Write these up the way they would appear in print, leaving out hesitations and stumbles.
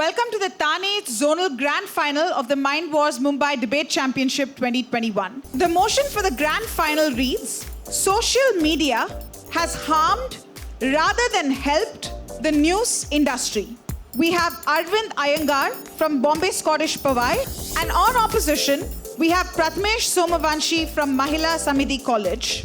Welcome to the Thane Zonal Grand Final of the Mindwars Mumbai Debate Championship 2021. The motion for the Grand Final reads, social media has harmed rather than helped the news industry. We have Arvind Iyengar from Bombay Scottish Pawai, and on opposition, we have Prathmesh Somvanshi from Mahila Samiti College.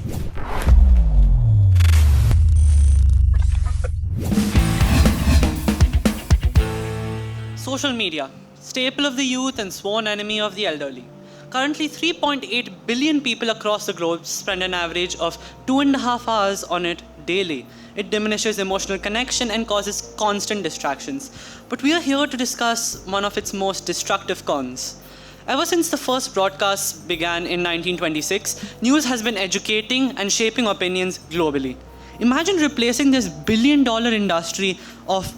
Social media, staple of the youth and sworn enemy of the elderly. Currently, 3.8 billion people across the globe spend an average of 2.5 hours on it daily. It diminishes emotional connection and causes constant distractions. But we are here to discuss one of its most destructive cons. Ever since the first broadcast began in 1926, news has been educating and shaping opinions globally. Imagine replacing this billion-dollar industry of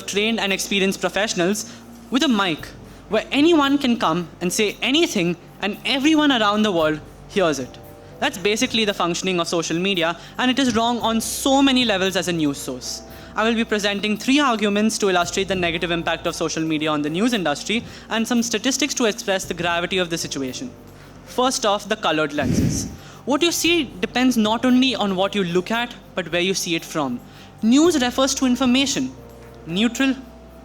trained and experienced professionals with a mic where anyone can come and say anything and everyone around the world hears it. That's basically the functioning of social media, and it is wrong on so many levels as a news source. I will be presenting 3 arguments to illustrate the negative impact of social media on the news industry and some statistics to express the gravity of the situation. First off, the colored lenses. What you see depends not only on what you look at, but where you see it from. News refers to information. Neutral,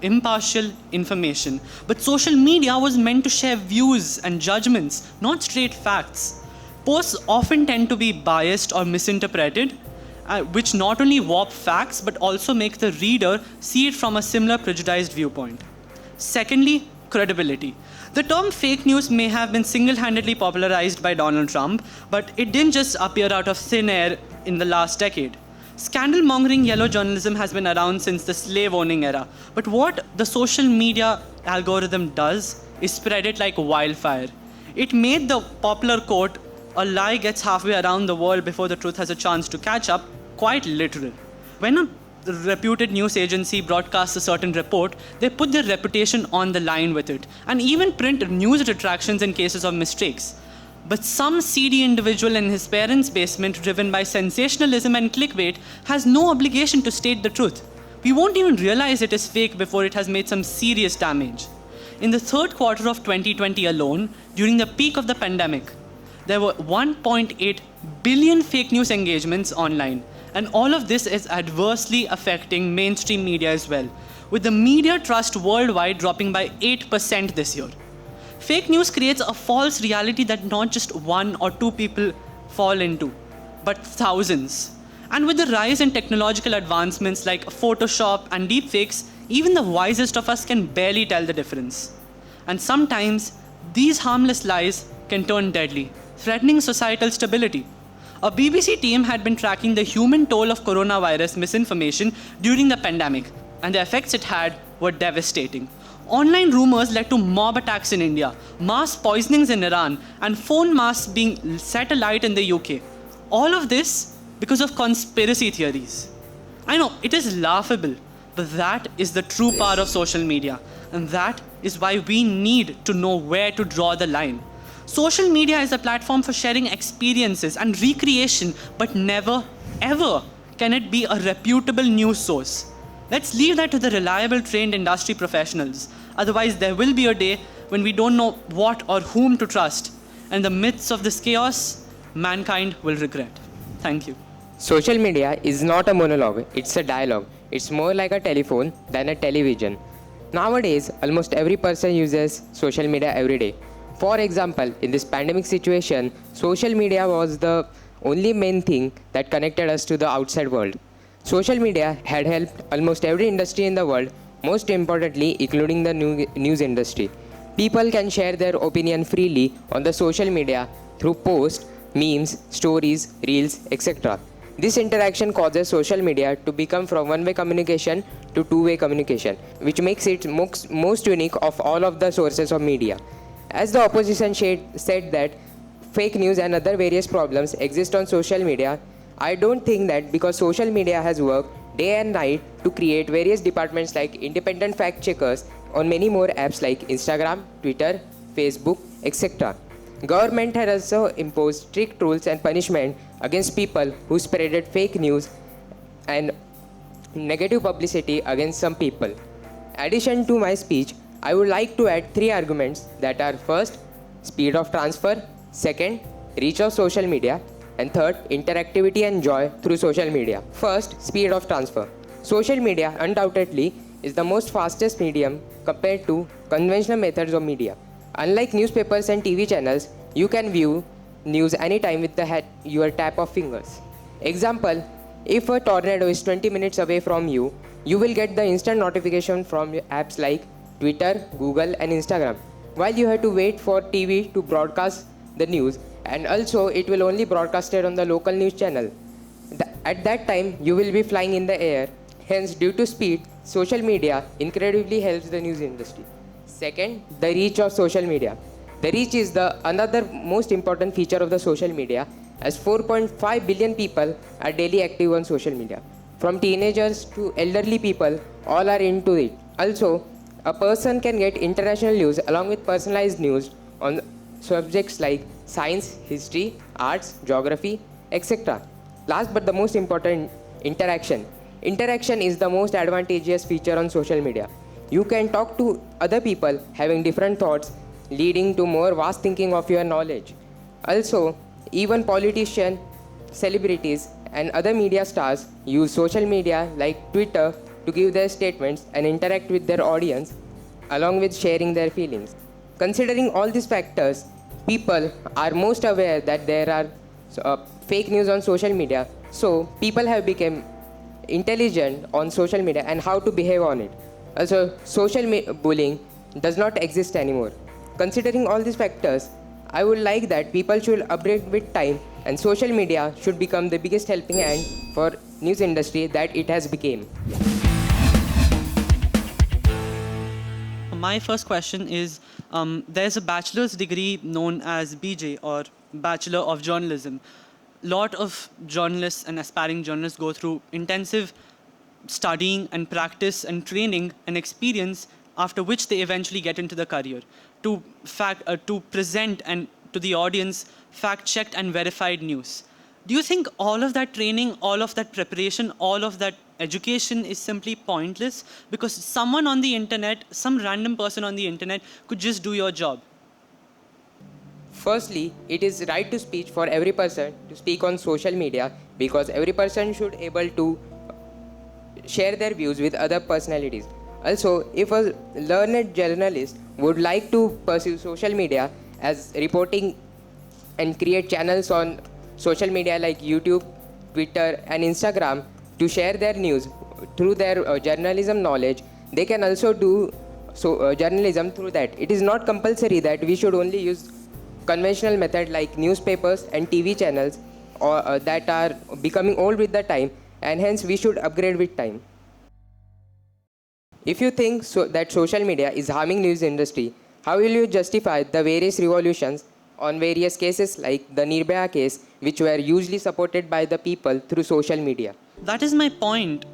impartial information. But social media was meant to share views and judgments, not straight facts. Posts often tend to be biased or misinterpreted, which not only warp facts but also make the reader see it from a similar prejudiced viewpoint. Secondly, credibility. The term fake news may have been single-handedly popularized by Donald Trump, but it didn't just appear out of thin air in the last decade. Scandal-mongering yellow journalism has been around since the slave-owning era. But what the social media algorithm does is spread it like wildfire. It made the popular quote, "A lie gets halfway around the world before the truth has a chance to catch up," quite literal. When a reputed news agency broadcasts a certain report, they put their reputation on the line with it, and even print news retractions in cases of mistakes. But some seedy individual in his parents' basement, driven by sensationalism and clickbait, has no obligation to state the truth. We won't even realize it is fake before it has made some serious damage. In the third quarter of 2020 alone, during the peak of the pandemic, there were 1.8 billion fake news engagements online. And all of this is adversely affecting mainstream media as well, with the media trust worldwide dropping by 8% this year. Fake news creates a false reality that not just 1 or 2 people fall into, but thousands. And with the rise in technological advancements like Photoshop and deepfakes, even the wisest of us can barely tell the difference. And sometimes, these harmless lies can turn deadly, threatening societal stability. A BBC team had been tracking the human toll of coronavirus misinformation during the pandemic, and the effects it had were devastating. Online rumors led to mob attacks in India, mass poisonings in Iran, and phone masks being set alight in the UK. All of this because of conspiracy theories. I know, it is laughable, but that is the true power of social media, and that is why we need to know where to draw the line. Social media is a platform for sharing experiences and recreation, but never, ever can it be a reputable news source. Let's leave that to the reliable, trained industry professionals. Otherwise, there will be a day when we don't know what or whom to trust. And in the midst of this chaos, mankind will regret. Thank you. Social media is not a monologue, it's a dialogue. It's more like a telephone than a television. Nowadays, almost every person uses social media every day. For example, in this pandemic situation, social media was the only main thing that connected us to the outside world. Social media had helped almost every industry in the world, most importantly, including the news industry. People can share their opinion freely on the social media through posts, memes, stories, reels, etc. This interaction causes social media to become from one-way communication to two-way communication, which makes it most unique of all of the sources of media. As the opposition said that fake news and other various problems exist on social media, I don't think that because social media has worked day and night to create various departments like independent fact checkers on many more apps like Instagram, Twitter, Facebook, etc. Government has also imposed strict rules and punishment against people who spreaded fake news and negative publicity against some people. addition to my speech, I would like to add 3 arguments that are: first, speed of transfer; second, reach of social media; and third, interactivity and joy through social media. First, speed of transfer. Social media undoubtedly is the most fastest medium compared to conventional methods of media. Unlike newspapers and TV channels, you can view news anytime with your tap of fingers. Example, if a tornado is 20 minutes away from you, you will get the instant notification from apps like Twitter, Google and Instagram, while you have to wait for TV to broadcast the news, and also it will only broadcast it on the local news channel. At that time, you will be flying in the air. Hence, due to speed, social media incredibly helps the news industry. Second, the reach of social media. The reach is another most important feature of the social media, as 4.5 billion people are daily active on social media. From teenagers to elderly people, all are into it. Also, a person can get international news along with personalized news on subjects like science, history, arts, geography, etc. Last but the most important, interaction. Interaction is the most advantageous feature on social media. You can talk to other people having different thoughts, leading to more vast thinking of your knowledge. Also, even politicians, celebrities, and other media stars use social media like Twitter to give their statements and interact with their audience, along with sharing their feelings. Considering all these factors, people are most aware that there are fake news on social media, so people have become intelligent on social media and how to behave on it. Also, bullying does not exist anymore. Considering all these factors, I would like that people should upgrade with time and social media should become the biggest helping hand for news industry that it has become. My first question is, there's a bachelor's degree known as BJ, or Bachelor of Journalism. Lot of journalists and aspiring journalists go through intensive studying and practice and training and experience, after which they eventually get into the career to present and to the audience fact-checked and verified news. Do you think all of that training, all of that preparation, all of that education is simply pointless because someone on the internet, some random person on the internet could just do your job? Firstly, it is right to speech for every person to speak on social media, because every person should able to share their views with other personalities. Also, if a learned journalist would like to pursue social media as reporting and create channels on social media like YouTube, Twitter and Instagram to share their news through their journalism knowledge, they can also do journalism through that. It is not compulsory that we should only use conventional method like newspapers and TV channels that are becoming old with the time, and hence we should upgrade with time. If you think that social media is harming news industry, how will you justify the various revolutions on various cases like the Nirbhaya case, which were usually supported by the people through social media? That is my point.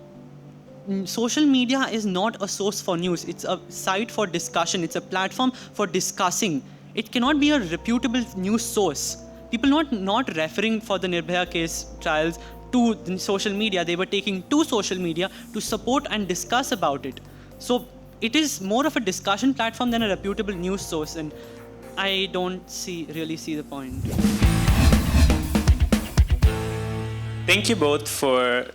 Social media is not a source for news. It's a site for discussion. It's a platform for discussing. It cannot be a reputable news source. People not referring for the Nirbhaya case trials to the social media. They were taking to social media to support and discuss about it. So it is more of a discussion platform than a reputable news source, and I don't really see the point. Thank you both for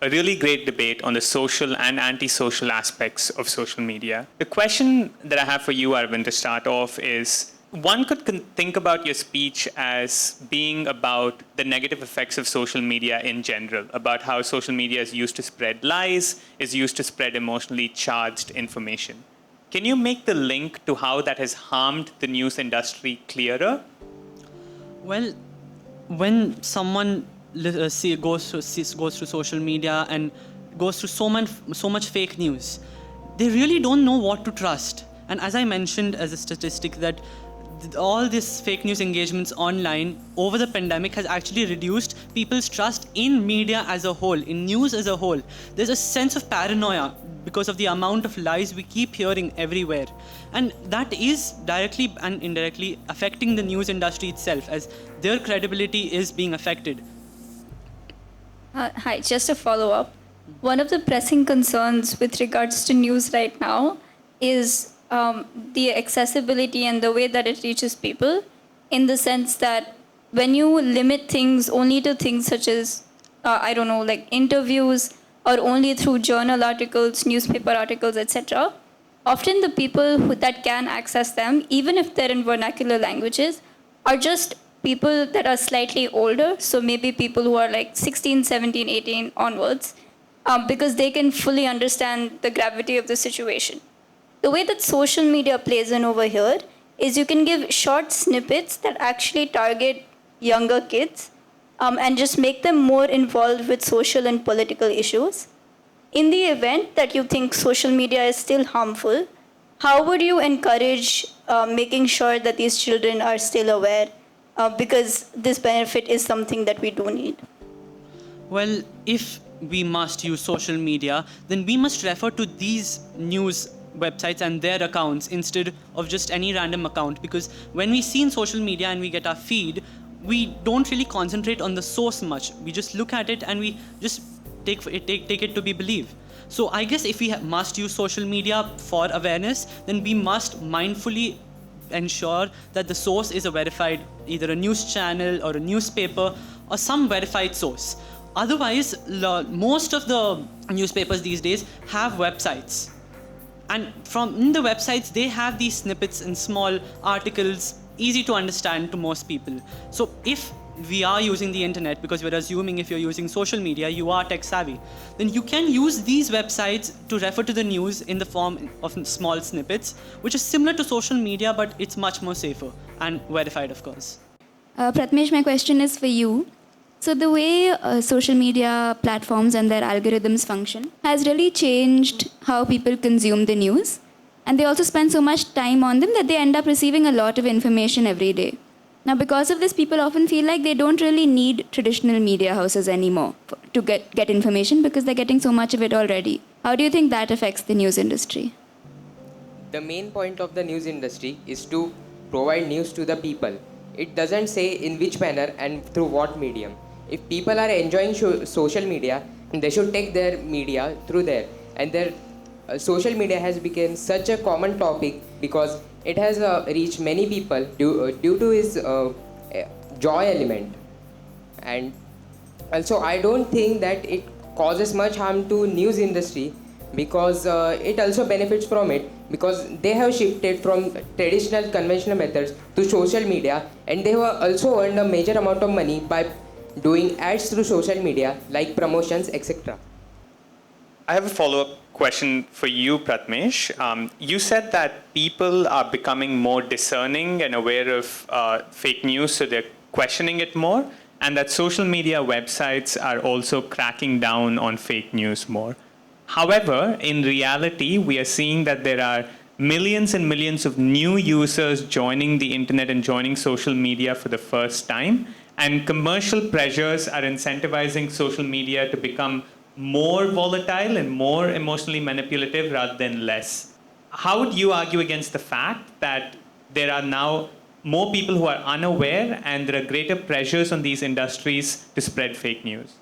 a really great debate on the social and anti-social aspects of social media. The question that I have for you, Arvind, to start off is, one could think about your speech as being about the negative effects of social media in general, about how social media is used to spread lies, is used to spread emotionally charged information. Can you make the link to how that has harmed the news industry clearer? Well, when someone goes through social media and goes through so much fake news, they really don't know what to trust. And as I mentioned as a statistic, that all these fake news engagements online over the pandemic has actually reduced people's trust in media as a whole, in news as a whole. There's a sense of paranoia because of the amount of lies we keep hearing everywhere. And that is directly and indirectly affecting the news industry itself, as their credibility is being affected. Hi, just a follow-up. one of the pressing concerns with regards to news right now is the accessibility and the way that it reaches people, in the sense that when you limit things only to things such as, I don't know, like interviews, or only through journal articles, newspaper articles, etc., often the people that can access them, even if they're in vernacular languages, are just people that are slightly older, so maybe people who are like 16, 17, 18 onwards, because they can fully understand the gravity of the situation. The way that social media plays in over here is you can give short snippets that actually target younger kids, and just make them more involved with social and political issues. In the event that you think social media is still harmful, how would you encourage making sure that these children are still aware? Because this benefit is something that we do need. Well, if we must use social media, then we must refer to these news websites and their accounts instead of just any random account, because when we see in social media and we get our feed, we don't really concentrate on the source much. We just look at it and we just take it to be believed. So I guess if we must use social media for awareness, then we must mindfully ensure that the source is a verified, either a news channel or a newspaper or some verified source. Otherwise, most of the newspapers these days have websites. And from the websites, they have these snippets and small articles, easy to understand to most people. So if we are using the internet, because we're assuming if you're using social media, you are tech savvy, then you can use these websites to refer to the news in the form of small snippets, which is similar to social media, but it's much more safer and verified, of course. Prathmesh, my question is for you. So the way social media platforms and their algorithms function has really changed how people consume the news. And they also spend so much time on them that they end up receiving a lot of information every day. Now, because of this, people often feel like they don't really need traditional media houses anymore to get information, because they're getting so much of it already. How do you think that affects the news industry? The main point of the news industry is to provide news to the people. It doesn't say in which manner and through what medium. If people are enjoying social media, they should take their media through there. And their social media has become such a common topic because it has reached many people due to its joy element. And also, I don't think that it causes much harm to news industry, because it also benefits from it, because they have shifted from traditional conventional methods to social media, and they have also earned a major amount of money by doing ads through social media like promotions, etc. I have a follow-up question for you, Prathmesh. You said that people are becoming more discerning and aware of fake news, so they're questioning it more, and that social media websites are also cracking down on fake news more. However, in reality, we are seeing that there are millions and millions of new users joining the internet and joining social media for the first time, and commercial pressures are incentivizing social media to become more volatile and more emotionally manipulative rather than less. How would you argue against the fact that there are now more people who are unaware and there are greater pressures on these industries to spread fake news?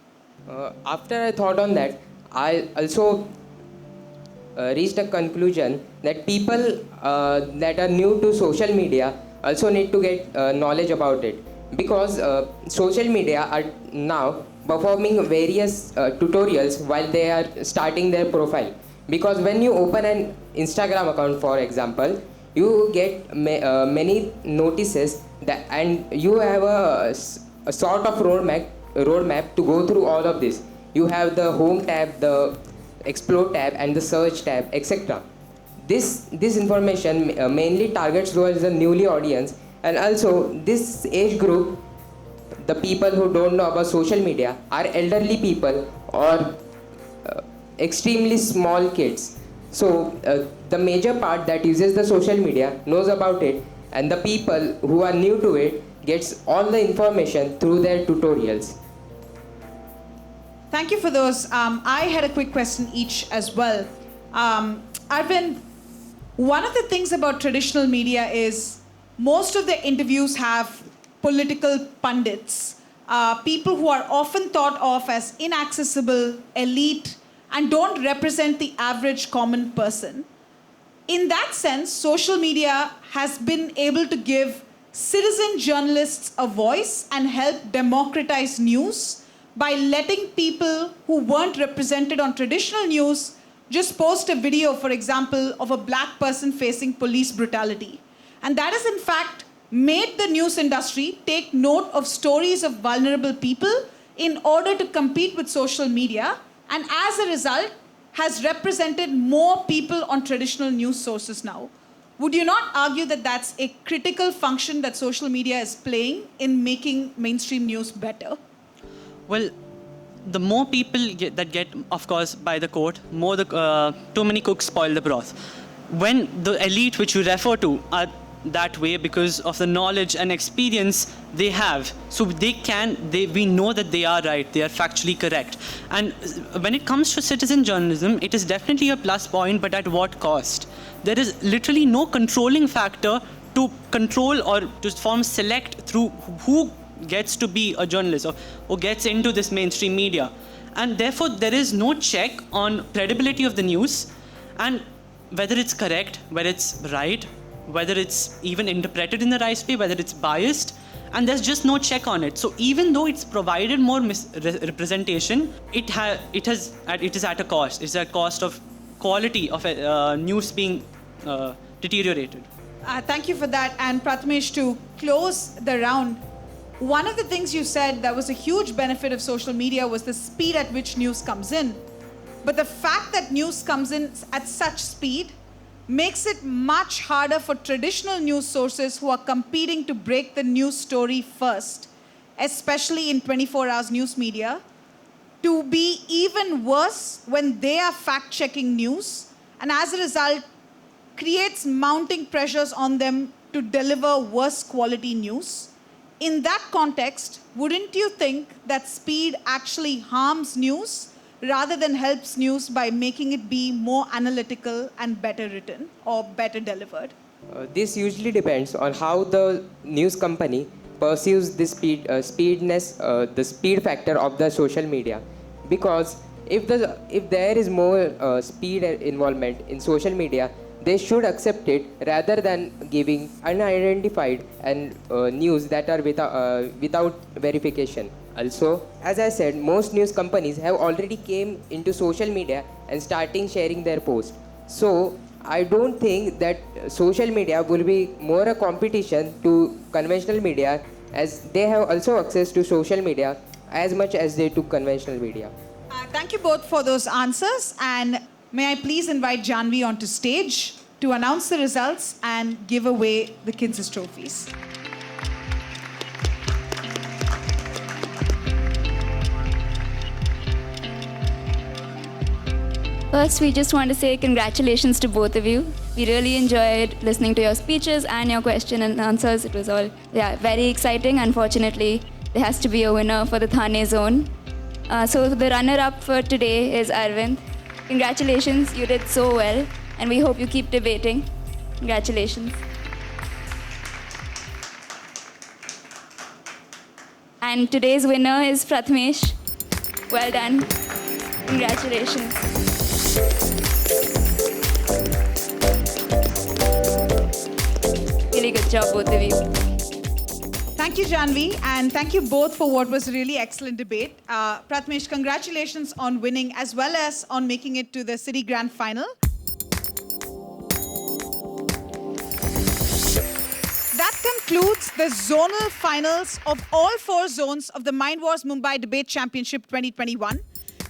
After I thought on that, I also reached a conclusion that people that are new to social media also need to get knowledge about it, because social media are now performing various tutorials while they are starting their profile. Because when you open an Instagram account, for example, you get many notices that, and you have a sort of roadmap to go through all of this. You have the home tab, the explore tab, and the search tab, etc. This information mainly targets towards the newly audience, and also this age group, the people who don't know about social media, are elderly people or extremely small kids. So the major part that uses the social media knows about it, and the people who are new to it gets all the information through their tutorials. Thank you for those. I had a quick question each as well. Arvind, one of the things about traditional media is most of the interviews have political pundits, people who are often thought of as inaccessible, elite, and don't represent the average common person. In that sense, social media has been able to give citizen journalists a voice and help democratize news by letting people who weren't represented on traditional news just post a video, for example, of a black person facing police brutality. And that has in fact made the news industry take note of stories of vulnerable people in order to compete with social media, and as a result has represented more people on traditional news sources now. Would you not argue that that's a critical function that social media is playing in making mainstream news better? Well, the more people that get, of course, by the court, too many cooks spoil the broth. When the elite which you refer to are that way because of the knowledge and experience they have, so we know that they are right, they are factually correct. And when it comes to citizen journalism, it is definitely a plus point, but at what cost? There is literally no controlling factor to control or to select through who gets to be a journalist or gets into this mainstream media. And therefore, there is no check on credibility of the news and whether it's correct, whether it's right, whether it's even interpreted in the right way, whether it's biased, and there's just no check on it. So even though it's provided more representation, it is at a cost. It's at cost of quality of news being deteriorated. Thank you for that. And Prathmesh, to close the round, one of the things you said that was a huge benefit of social media was the speed at which news comes in. But the fact that news comes in at such speed makes it much harder for traditional news sources who are competing to break the news story first, especially in 24 hours news media, to be even worse when they are fact-checking news, and as a result, creates mounting pressures on them to deliver worse quality news. In that context, wouldn't you think that speed actually harms news rather than helps news by making it be more analytical and better written or better delivered? This usually depends on how the news company perceives the the speed factor of the social media. Because if there is more speed involvement in social media, they should accept it rather than giving unidentified and news that are without verification. Also, as I said, most news companies have already came into social media and starting sharing their posts. So I don't think that social media will be more a competition to conventional media, as they have also access to social media as much as they to conventional media. Thank you both for those answers, and may I please invite Janvi onto stage to announce the results and give away the kids' trophies. First, we just want to say congratulations to both of you. We really enjoyed listening to your speeches and your question and answers. It was all very exciting. Unfortunately, there has to be a winner for the Thane zone. So the runner-up for today is Arvind. Congratulations, you did so well, and we hope you keep debating. Congratulations. And today's winner is Prathmesh. Well done. Congratulations. Really good job, both of you. Thank you, Janvi, and thank you both for what was a really excellent debate. Prathmesh, congratulations on winning as well as on making it to the City Grand Final. That concludes the zonal finals of all 4 zones of the Mindwars Mumbai Debate Championship 2021.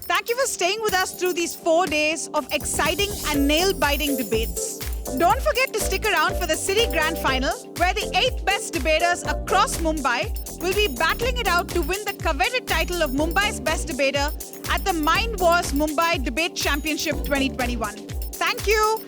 Thank you for staying with us through these 4 days of exciting and nail-biting debates. Don't forget to stick around for the City Grand Final, where the 8 best debaters across Mumbai will be battling it out to win the coveted title of Mumbai's Best Debater at the Mindwars Mumbai Debate Championship 2021. Thank you.